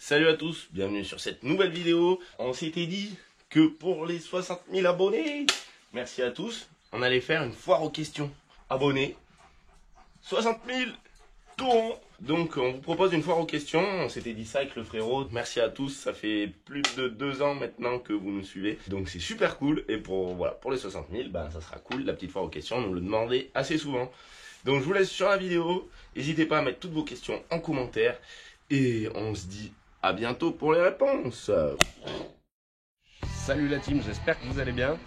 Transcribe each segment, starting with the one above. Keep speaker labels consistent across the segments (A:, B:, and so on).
A: Salut à tous, bienvenue sur cette nouvelle vidéo. On s'était dit que pour les 60 000 abonnés, merci à tous, on allait faire une foire aux questions. Abonnés, 60 000, tout rond. Donc on vous propose une foire aux questions, on s'était dit ça avec le frérot. Merci à tous, ça fait plus de 2 ans maintenant que vous nous suivez. Donc c'est super cool, et pour les 60 000, ben, ça sera cool, la petite foire aux questions, on nous le demandait assez souvent. Donc je vous laisse sur la vidéo, n'hésitez pas à mettre toutes vos questions en commentaire, et on se dit à bientôt pour les réponses.
B: Salut la team, j'espère que vous allez bien.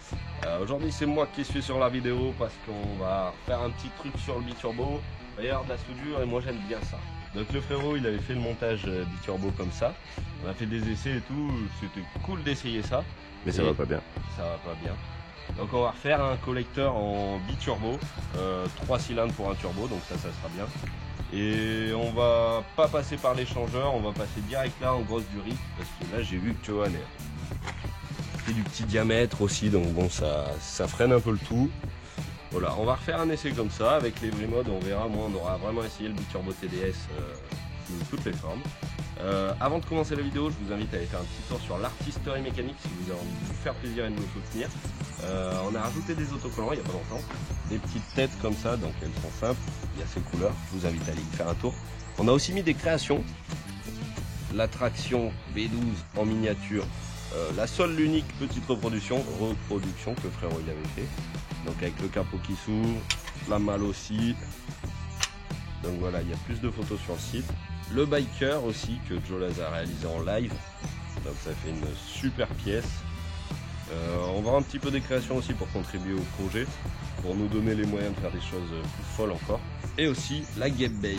B: Aujourd'hui c'est moi qui suis sur la vidéo parce qu'on va faire un petit truc sur le biturbo. D'ailleurs de la soudure et moi j'aime bien ça. Donc le frérot il avait fait le montage biturbo comme ça. On a fait des essais et tout, c'était cool d'essayer ça.
A: Mais ça va pas bien.
B: Ça va pas bien. Donc on va refaire un collecteur en biturbo, 3 cylindres pour un turbo, donc ça sera bien. Et on va pas passer par l'échangeur, on va passer direct là en grosse durite, parce que là j'ai vu que Johan fait du petit diamètre aussi, donc bon ça freine un peu le tout. Voilà, on va refaire un essai comme ça avec les vrais modes, on verra, moi on aura vraiment essayé le biturbo TDS sous toutes les formes. Avant de commencer la vidéo, je vous invite à aller faire un petit tour sur l'artisterie mécanique si vous avez envie de vous faire plaisir et de nous soutenir. On a rajouté des autocollants il n'y a pas longtemps, des petites têtes comme ça, donc elles sont simples, il y a ces couleurs, je vous invite à aller y faire un tour. On a aussi mis des créations, la traction B12 en miniature, la seule l'unique petite reproduction que le frérot il avait fait, donc avec le capot qui s'ouvre, la malle aussi, donc voilà, il y a plus de photos sur le site. Le biker aussi que Joe Laz a réalisé en live, donc ça fait une super pièce. On va avoir un petit peu des créations aussi pour contribuer au projet, pour nous donner les moyens de faire des choses plus folles encore. Et aussi la Game Bay.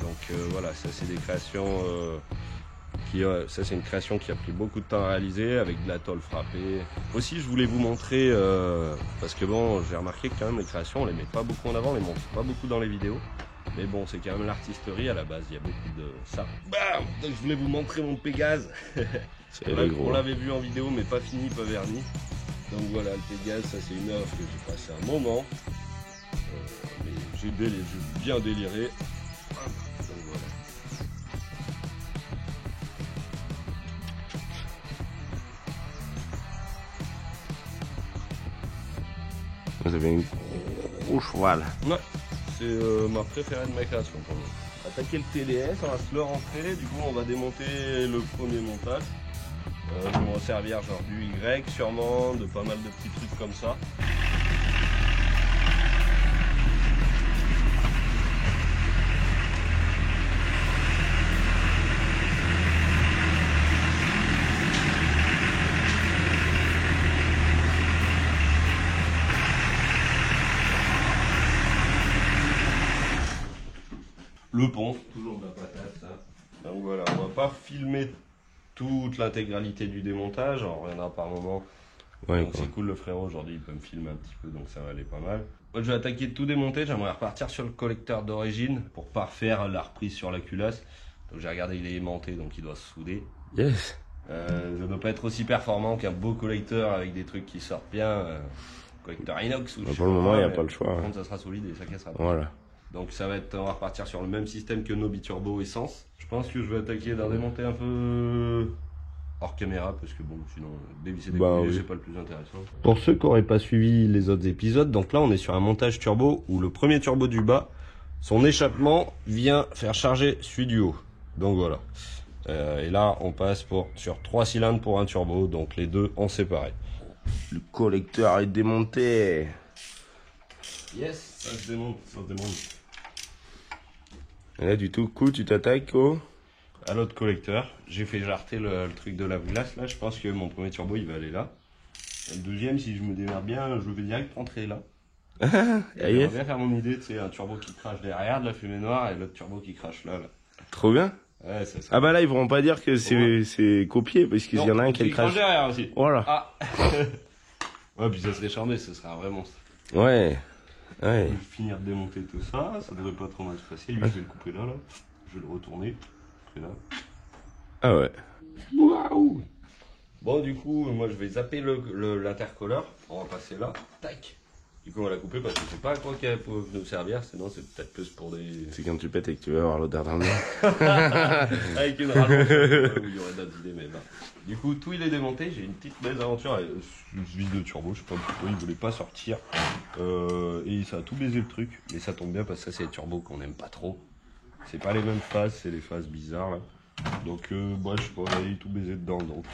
B: Donc voilà, ça c'est des créations ça c'est une création qui a pris beaucoup de temps à réaliser avec de la tôle frappée. Aussi je voulais vous montrer, parce que bon j'ai remarqué que quand même les créations on les met pas beaucoup en avant, on les montre pas beaucoup dans les vidéos. Mais bon, c'est quand même l'artisterie à la base, il y a beaucoup de ça. Bam, donc je voulais vous montrer mon Pégase. On l'avait vu en vidéo, mais pas fini, pas verni. Donc voilà, le Pégase, ça c'est une œuvre que j'ai passé un moment. Mais j'ai bien déliré. Donc voilà.
A: Vous avez une gros cheval.
B: Ouais. C'est ma préférée de ma création pour moi. Attaquer le TDS, on va se le rentrer, du coup on va démonter le premier montage. Je vais me resservir genre du Y sûrement, de pas mal de petits trucs comme ça. Le pont, toujours de la patate ça. Donc voilà, on va pas filmer toute l'intégralité du démontage, on reviendra par moment. Ouais, donc c'est cool, le frérot aujourd'hui il peut me filmer un petit peu, donc ça va aller pas mal. Moi, je vais attaquer de tout démonter, j'aimerais repartir sur le collecteur d'origine pour pas refaire la reprise sur la culasse. Donc j'ai regardé, il est aimanté donc il doit se souder.
A: Yes.
B: Ça ne doit pas être aussi performant qu'un beau collecteur avec des trucs qui sortent bien. Collecteur inox ou
A: pour le moment il n'y a pas le choix.
B: Par contre ça sera solide et ça cassera pas.
A: Voilà.
B: Donc ça va être, on va repartir sur le même système que nos biturbo essence. Je pense que je vais attaquer d'un démonter un peu hors caméra parce que bon sinon dévisser des coulées c'est pas le plus intéressant. Pour ceux qui n'auraient pas suivi les autres épisodes, donc là on est sur un montage turbo où le premier turbo du bas, son échappement vient faire charger celui du haut. Donc voilà. Et là on passe sur 3 cylindres pour un turbo, donc les deux en séparé.
A: Le collecteur est démonté.
B: Yes, ça se démonte, ça se démonte.
A: Et là du tout coup tu t'attaques
B: à l'autre collecteur, j'ai fait jarter le truc de la glace là, je pense que mon premier turbo il va aller là. Et le deuxième, si je me démerde bien, je vais direct rentrer là. J'aimerais bien faire mon idée, tu sais, un turbo qui crache derrière de la fumée noire et l'autre turbo qui crache là.
A: Trop bien.
B: Ouais, ça
A: ah bah là ils pourront pas dire que c'est copié parce qu'il y en a un qui crache
B: derrière aussi.
A: Voilà.
B: Ah. Ouais, puis ça serait charmé, ce serait un vrai monstre.
A: Ouais. Ouais.
B: Je vais finir de démonter tout ça, ça devrait pas trop mal se passer. Lui, je vais le couper là. Je vais le retourner. Là.
A: Ah ouais.
B: Waouh. Bon, du coup, moi je vais zapper l'intercolleur. On va passer là. Tac. Du coup, on va la couper parce que c'est pas à quoi qu'elle peut nous servir, sinon c'est peut-être plus pour des...
A: C'est quand tu pètes et que tu veux avoir l'odeur d'un nez.
B: Avec une rallonge, où il y aurait d'autres idées, mais non. Du coup, tout il est démonté, j'ai une petite mésaventure avec ce vis de turbo, je sais pas pourquoi, il voulait pas sortir. Et ça a tout baisé le truc, mais ça tombe bien parce que ça c'est les turbos qu'on aime pas trop. C'est pas les mêmes phases, c'est les phases bizarres là. Donc, moi je sais pas, on a tout baisé dedans, donc...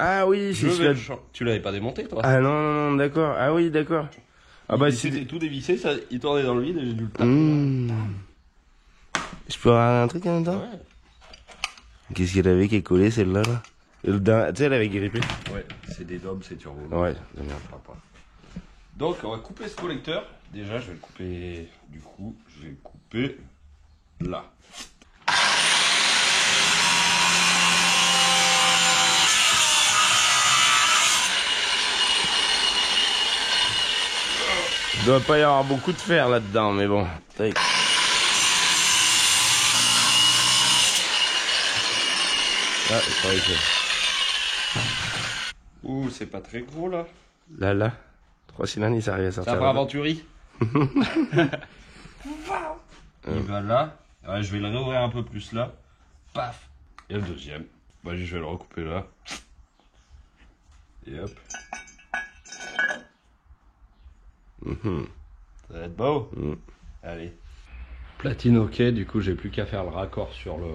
A: Ah oui, c'est celui-là.
B: Tu l'avais pas démonté, toi?
A: Ah non, d'accord. Ah oui, d'accord. Ah bah
B: c'était tout dévissé, ça, il tournait dans le vide et j'ai dû le taper.
A: Je peux avoir un truc en même temps?
B: Ouais.
A: Qu'est-ce qu'elle avait qui est collée celle-là là? Tu sais, elle avait grippé.
B: Ouais, c'est des dobs, c'est turbo.
A: Ouais, de merde.
B: Donc, on va couper ce collecteur. Déjà, je vais le couper. Du coup, je vais le couper là.
A: Il doit pas y avoir beaucoup de fer là-dedans, mais bon. Tac. Ah, c'est vrai que...
B: Ouh, c'est pas très gros là.
A: Là. 3 cylindres, il s'arrive à sortir.
B: Ça va Aventuri. Il va là. Ouais, je vais le réouvrir un peu plus là. Paf. Et le deuxième. Bah, je vais le recouper là. Et hop. Ça va être beau. Allez. Platine ok, du coup j'ai plus qu'à faire le raccord sur le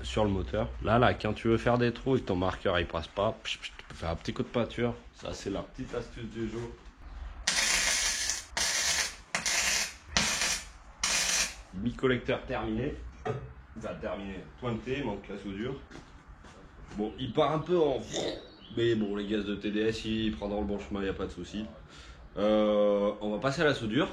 B: sur le moteur. Là, quand tu veux faire des trous et que ton marqueur il passe pas, tu peux faire un petit coup de peinture. Ça c'est la petite astuce du jour. Mi-collecteur terminé. Ça a terminé. Pointé, manque la soudure. Bon, il part un peu en... Mais bon, les gaz de TDS, ils prendront le bon chemin, il n'y a pas de souci. On va passer à la soudure.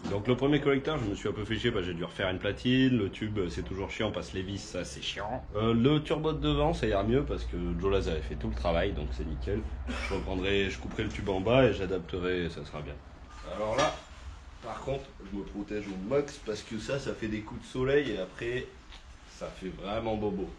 B: Donc le premier collecteur, je me suis un peu fait chier parce que j'ai dû refaire une platine. Le tube, c'est toujours chiant parce que les vis, ça c'est chiant. Le turbo de devant, ça ira mieux parce que Jolas avait fait tout le travail, donc c'est nickel. Je couperai le tube en bas et j'adapterai, ça sera bien. Alors là, par contre, je me protège au max parce que ça fait des coups de soleil et après, ça fait vraiment bobo.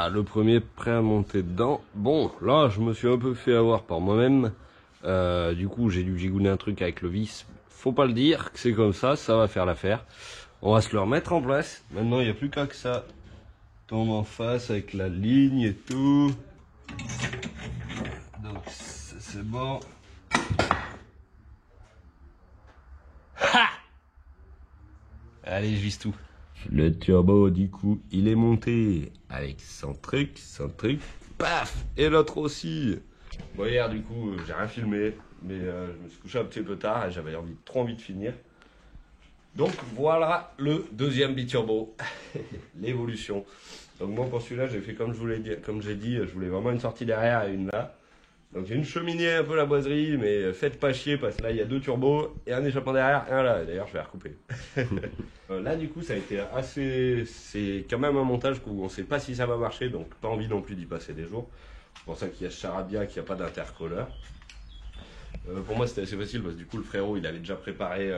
B: Le premier prêt à monter dedans. Bon, là, je me suis un peu fait avoir par moi-même. Du coup, j'ai dû gigouner un truc avec le vis. Faut pas le dire, que c'est comme ça va faire l'affaire. On va se le remettre en place. Maintenant, il n'y a plus qu'à que ça tombe en face avec la ligne et tout. Donc, c'est bon. Ha! Allez, je vise tout. Le turbo, du coup, il est monté avec son truc, paf! Et l'autre aussi. Bon, hier, du coup, j'ai rien filmé, mais je me suis couché un petit peu tard et j'avais trop envie de finir. Donc, voilà le deuxième biturbo, l'évolution. Donc, moi, pour celui-là, j'ai fait comme j'ai dit, je voulais vraiment une sortie derrière et une là. Donc, j'ai une cheminée, un peu la boiserie, mais faites pas chier parce que là, il y a 2 turbos et un échappement derrière et un là. D'ailleurs, je vais recouper. Là, du coup, ça a été assez... C'est quand même un montage où on ne sait pas si ça va marcher, donc pas envie non plus d'y passer des jours. C'est pour ça qu'il y a ce charabia, qu'il n'y a pas d'intercolleur. Pour moi, c'était assez facile parce que du coup, le frérot, il avait déjà préparé...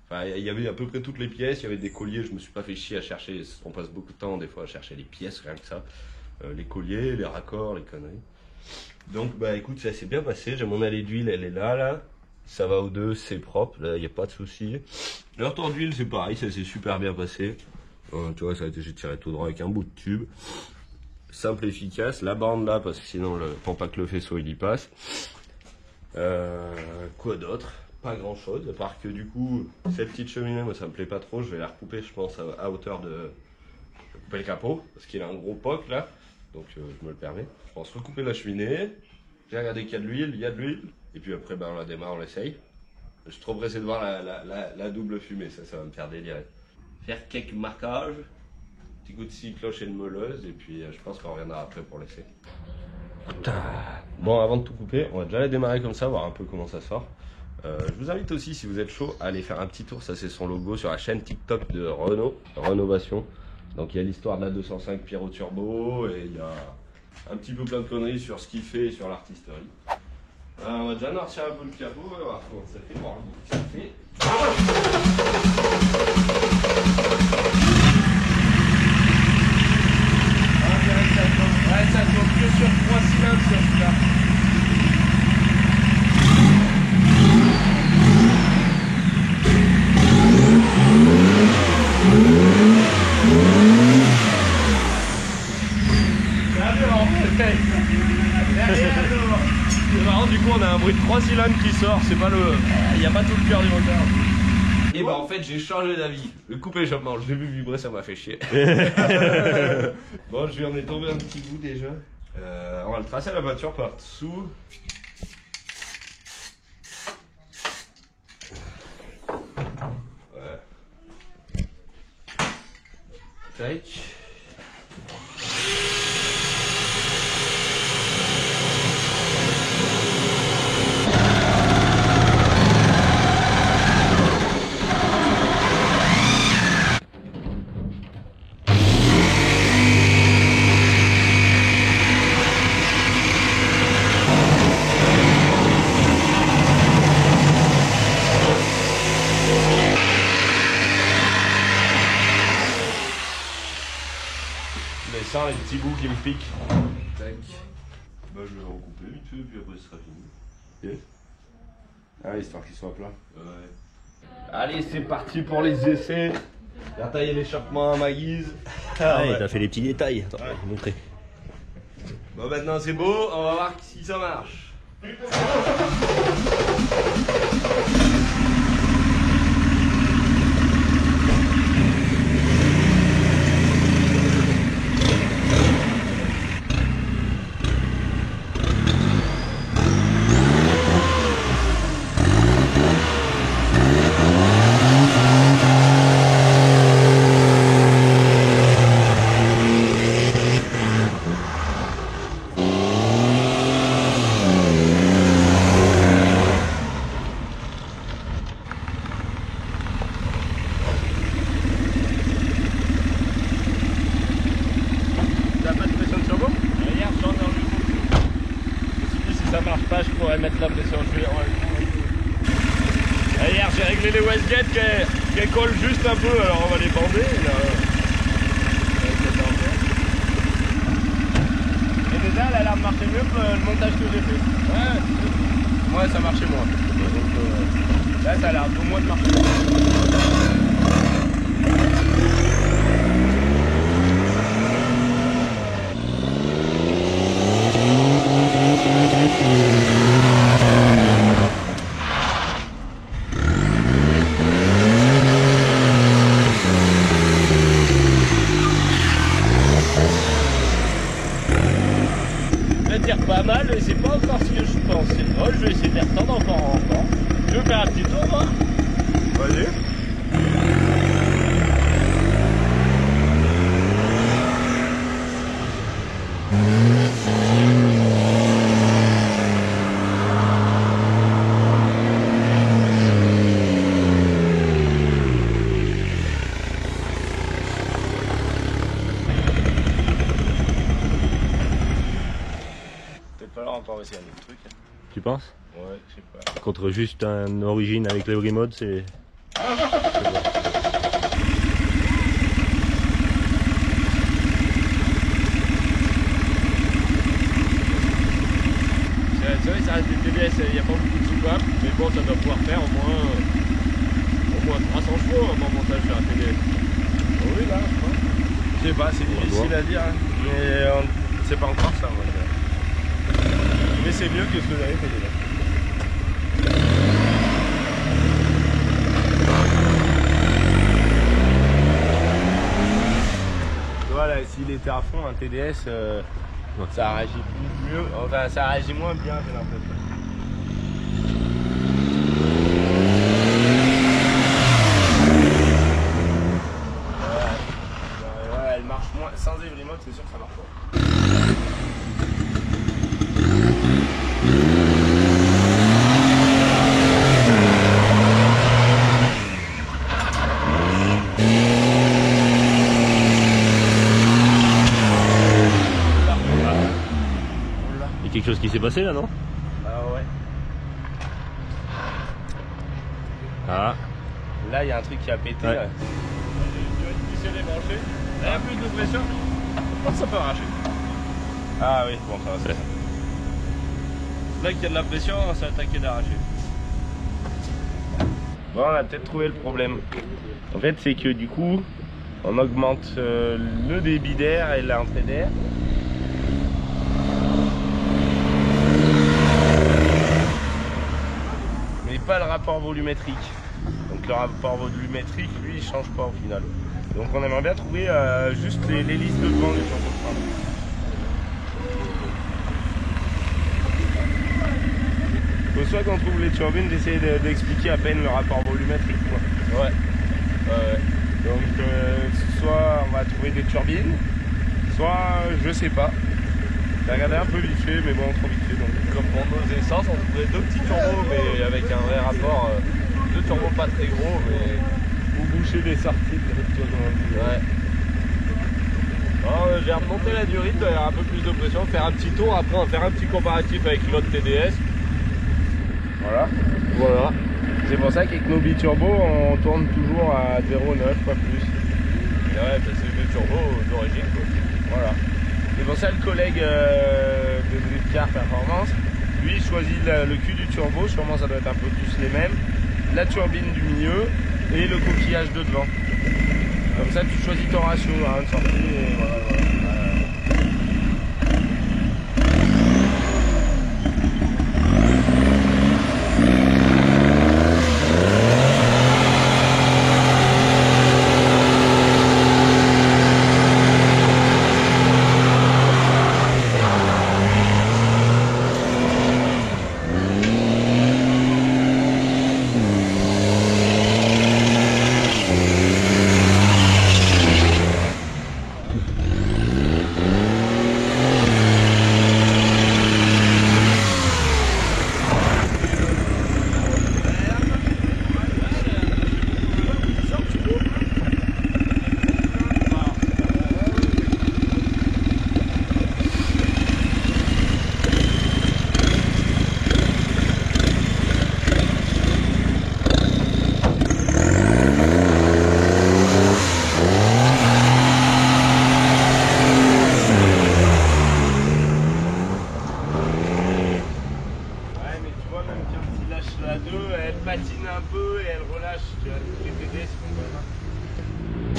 B: Enfin, il y avait à peu près toutes les pièces, il y avait des colliers, je me suis pas fait chier à chercher. On passe beaucoup de temps, des fois, à chercher les pièces, rien que ça. Les colliers, les raccords, les conneries. Donc, bah écoute, ça s'est bien passé. J'ai mon allée d'huile, elle est là. Ça va aux deux, c'est propre, là, il n'y a pas de souci. Le retour d'huile, c'est pareil, ça s'est super bien passé. Tu vois, j'ai tiré tout droit avec un bout de tube. Simple, efficace. La bande là, parce que sinon, pour pas que le faisceau il y passe. Quoi d'autre? Pas grand chose, à part que du coup, cette petite cheminée, moi ça me plaît pas trop. Je vais la recouper, je pense, à hauteur de. Je vais couper le capot, parce qu'il a un gros poc là. Donc je me le permets. Je pense recouper la cheminée. J'ai regardé qu'il y a de l'huile, il y a de l'huile. Et puis après, ben, on la démarre, on l'essaye. Je suis trop pressé de voir la double fumée, ça va me faire délirer. Faire quelques marquages, petit coup de scie, cloche et de meuleuse, et puis je pense qu'on reviendra après pour l'essai. Bon, avant de tout couper, on va déjà la démarrer comme ça, voir un peu comment ça sort. Je vous invite aussi, si vous êtes chaud, à aller faire un petit tour. Ça, c'est son logo sur la chaîne TikTok de Renault, Renovation. Donc il y a l'histoire de la 205 Pierrot Turbo et il y a un petit peu plein de conneries sur ce qu'il fait et sur l'artisterie. On va déjà noircir un peu le capot, on va voir comment ça fait. Bon, ça fait. Ça tourne que sur 3 cylindres sur celui-là. C'est marrant, du coup on a un bruit de 3 cylindres qui sort, c'est pas le. Il n'y a pas tout le cœur du moteur. Et bah en fait j'ai changé d'avis. Le coupe-échappement, je l'ai vu vibrer, ça m'a fait chier. Bon, je lui en ai tombé un petit bout déjà. On va le tracer à la voiture par dessous. Ouais. Tac. Mais ça, les petits bouts qui me piquent. Tac. Bah, je vais recouper vite fait, puis après ce sera fini. Yes. Ah, histoire qu'il soit plat. Ouais. Allez, c'est parti pour les essais. J'ai taillé l'échappement à ma guise.
C: Ah ouais, t'as fait les petits détails. Attends, je vais te montrer.
B: Bon, maintenant c'est beau, on va voir si ça marche. Ça marche pas, je pourrais mettre la pression. Hier j'ai réglé les Westgate qui collent juste un peu, alors on va les bander. Là. Et déjà elle a l'air de marcher mieux que le montage que j'ai fait. Ouais, moi ça marchait moins. Donc, là ça a l'air au moins de marcher. Pas mal, mais c'est pas encore ce que je pensais. Oh, je vais essayer de les retendre encore. Je vais faire un petit tour, moi. Vas-y. Encore essayer un autre truc.
C: Tu penses?
B: Ouais, je sais pas.
C: Contre juste un origine avec le remote, c'est.
B: C'est vrai, ça reste des TDS, il n'y a pas beaucoup de soupapes, mais bon, ça doit pouvoir faire au moins 300 chevaux en montage sur un TDS. Oui, là, je crois. Je sais pas, c'est difficile à dire, hein. Mais c'est pas encore ça. Ouais. Mais c'est mieux que ce que j'avais fait déjà. Voilà, s'il était à fond, un TDS, ça réagit mieux, enfin ça réagit moins bien, j'ai l'impression. Ouais, elle marche moins, sans Every Mode, c'est sûr que ça marche pas.
C: chose qui s'est passé là, non?
A: Ah ouais.
C: Ah,
A: Là, il y a un truc qui a pété.
C: Ouais.
A: Là.
B: Si elle est branchée, il y a plus de pression, ça peut arracher.
A: Ah oui, bon, ça va.
C: Ouais.
B: Là qu'il y a de la pression, ça va attaquer d'arracher.
A: Bon, on a peut-être trouvé le problème. En fait, c'est que du coup, on augmente le débit d'air et l'entrée d'air. Mais pas le rapport volumétrique. Donc le rapport volumétrique, lui, il change pas au final. Donc on aimerait bien trouver juste l'hélice de devant du turbo. Faut soit qu'on trouve les turbines, d'essayer d'expliquer à peine le rapport volumétrique, quoi.
B: Ouais.
A: Donc soit on va trouver des turbines, soit je sais pas. J'ai regardé un peu vite fait, mais bon, trop vite fait. Donc.
B: Comme pour nos essences, on trouvait deux petits turbos, mais avec un vrai rapport. Deux turbos pas très gros, mais.
A: Ou boucher des sorties de
B: Ouais. Alors, j'ai remonté la durite, il y a un peu plus de pression, faire un petit tour, après on va faire un petit comparatif avec l'autre TDS.
A: Voilà.
B: Voilà.
A: C'est pour ça qu'avec nos biturbos, on tourne toujours à 0,9, pas plus.
B: Et ouais, bah, c'est des turbos d'origine quoi.
A: Voilà. C'est pour ça le collègue de Driftcar Performance, lui il choisit le cul du turbo, sûrement ça doit être un peu tous les mêmes, la turbine du milieu et le coquillage de devant. Comme ça tu choisis ton ratio, hein, de sortie et voilà. La 2, elle patine un peu et elle relâche. Tu vois, les TDS font quand même.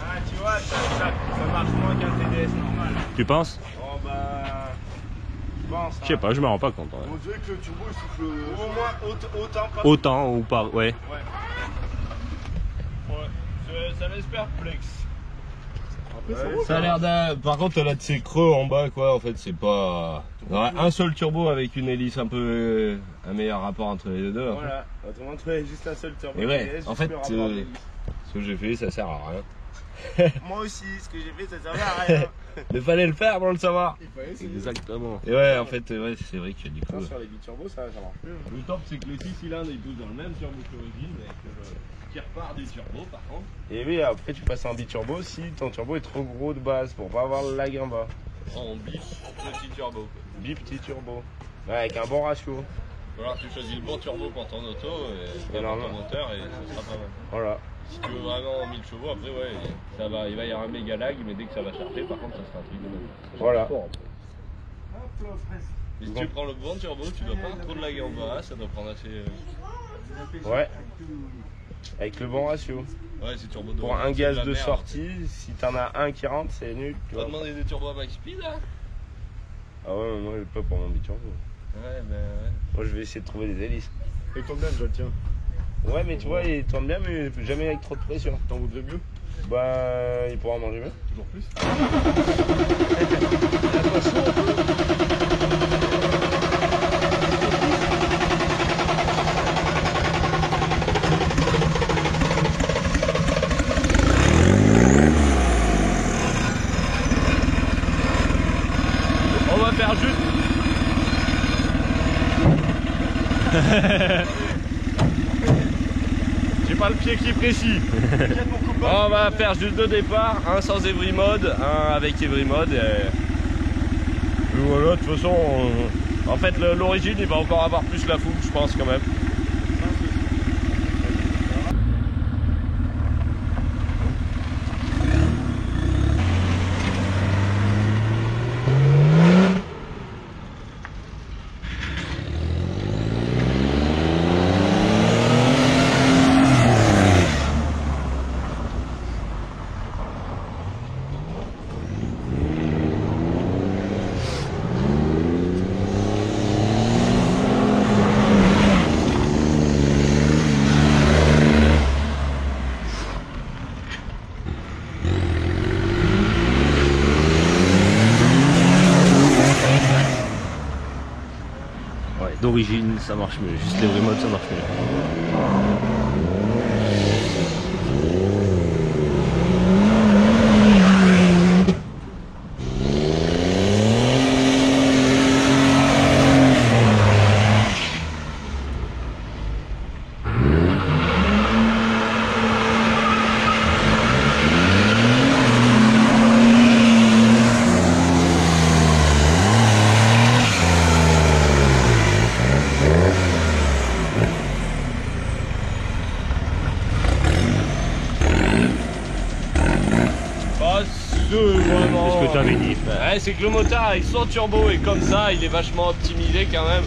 A: Ah, tu vois, ça marche moins qu'un TDS normal.
C: tu penses?
A: Oh bah. Je pense.
C: Je sais pas, je me rends pas compte. Ouais.
D: On dirait que le turbo il souffle.
A: Au moins autant pas.
C: Autant ou pas, ouais.
B: Ouais, ça laisse perplexe.
D: Après,
B: Ça a l'air d'un. Par contre, elle a de ses creux en bas, quoi. En fait, c'est pas. Ouais, un seul turbo avec une hélice un peu. Un meilleur rapport entre les deux. Après.
A: Voilà, autrement tu avais juste un seul turbo.
B: Et ouais,
A: TDS,
B: en
A: juste
B: fait,
A: le rapport de-
B: ce que j'ai fait, ça sert à rien.
A: Moi aussi, ce que j'ai fait, ça servait à rien.
B: Il fallait le faire pour le savoir.
D: il fallait essayer.
C: Exactement.
B: Et ouais, en fait, ouais, c'est vrai que du coup.
A: Sur les biturbos, ça marche plus.
B: Le top, c'est que les 6 cylindres ils poussent dans le même turbo qu'origine, avec le qui repart du turbo par contre.
A: Et oui, après tu passes en biturbo si ton turbo est trop gros de base pour pas avoir le lag en bas.
B: En bip, petit turbo. Quoi.
A: Petit turbo. Ouais, avec un bon ratio.
B: Alors tu choisis le bon turbo pour ton auto et
A: Et
B: pour
A: normalement.
B: ton moteur et ça sera pas mal.
A: Voilà.
B: Si tu veux vraiment 1000 chevaux, après ouais, ça va, il va y avoir un méga lag, mais dès que ça va charger, par contre, ça sera un truc de même.
A: Voilà.
B: Et si tu prends le bon turbo, tu dois pas avoir trop de lag en bas, ça doit prendre assez.
A: Ouais. Avec le bon ratio.
B: Ouais, c'est turbo
A: Pour un gaz de sortie, si t'en as un qui rentre, c'est nul. Tu
B: Tu vas
A: vois.
B: demander des turbos à max speed là?
A: Ah ouais, moi j'ai pas pour mon biturbo.
B: Ouais, ben ouais.
A: Moi je vais essayer de trouver des hélices.
D: Et ton bien, je le tiens.
A: Ouais, mais tu vois, il tourne bien, mais jamais avec trop de pression.
D: T'en voudrais mieux?
A: Bah, il pourra manger mieux.
D: Toujours plus?
B: On va faire juste J'ai pas le pied qui est précis. On va faire juste 2 départs, un sans every mode, un avec every mode. Et voilà, de toute façon, en fait l'origine il va encore avoir plus la fougue, je pense quand même.
C: D'origine ça marche mieux, juste les remotes ça marche mieux.
B: Vraiment...
C: C'est ce que tu avais dit.
B: Ouais, c'est que le motard avec son turbo et comme ça, il est vachement optimisé quand même.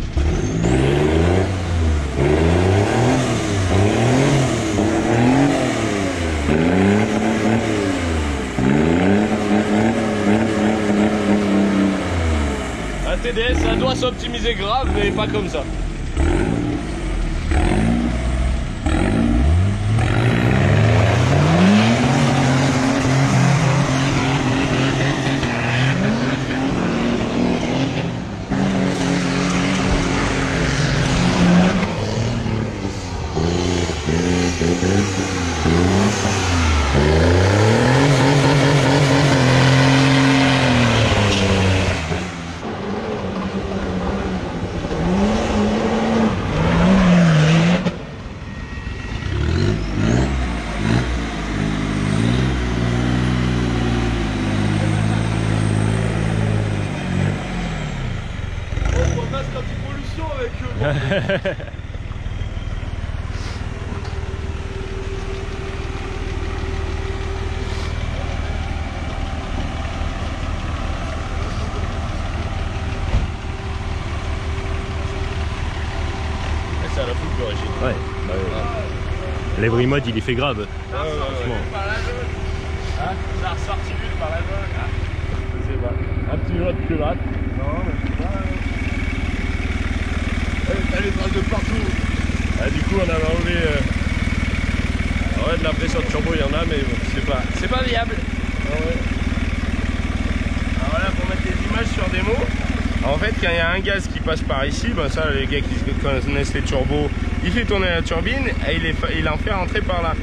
B: Un TDS, ça doit s'optimiser grave, mais pas comme ça. C'est à la fougue d'origine.
C: Ouais. L'Every Mode il est fait grave.
B: Franchement. Hein, ça a ressorti vite par la zone. Je sais pas. Un petit jeu de culotte. Non, mais je sais pas.
D: T'as les traces de partout.
B: Ah, du coup, on avait enlevé. Ouais, de la pression de turbo, il y en a, mais bon, c'est pas viable.
A: Ah ouais. Alors voilà, pour mettre des images sur démo. En fait, quand il y a un gaz qui passe par ici, ben ça, les gars qui connaissent les turbos, il fait tourner la turbine et il en fait rentrer par là.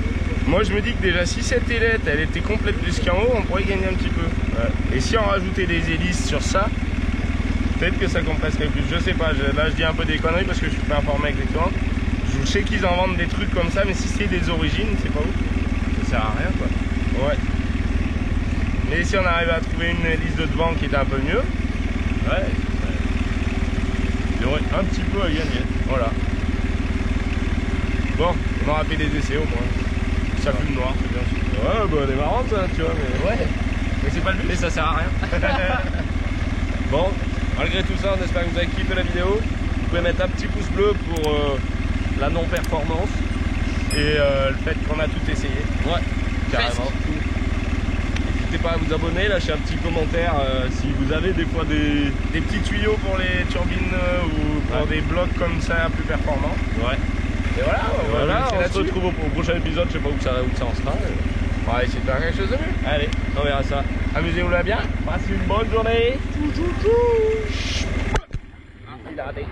A: Moi, je me dis que déjà, si cette ailette, elle était complète plus qu'en haut, on pourrait gagner un petit peu. Ouais. Et si on rajoutait des hélices sur ça, peut-être que ça compresserait plus. Je sais pas, là, je dis un peu des conneries parce que je suis pas informé exactement. Je sais qu'ils en vendent des trucs comme ça, mais si c'est des origines, c'est pas ouf. Ça sert à rien, quoi. Ouais. Mais si on arrive à trouver une hélice de devant qui était un peu mieux,
B: ouais. Il y aurait un petit peu à gagner.
A: Voilà. Bon, on aura fait des essais au moins. Ça fume noir, c'est bien sûr.
B: Ouais, bah elle est marrante, hein, tu vois, mais...
A: Ouais. Mais c'est pas le but.
B: Mais ça sert à rien. Bon, malgré tout ça, on espère que vous avez kiffé la vidéo. Vous pouvez mettre un petit pouce bleu pour la non-performance.
A: Et le fait qu'on a tout essayé.
B: Ouais, carrément. N'hésitez pas à vous abonner, lâchez un petit commentaire si vous avez des fois des
A: petits tuyaux pour les turbines ou pour des blocs comme ça plus performants.
B: Ouais.
A: Et voilà,
B: on se retrouve au prochain épisode, je sais pas où ça en sera.
A: On va essayer de faire quelque chose de mieux.
B: Allez, on verra ça.
A: Amusez-vous là bien.
B: Passez une bonne journée.
A: Il a raté.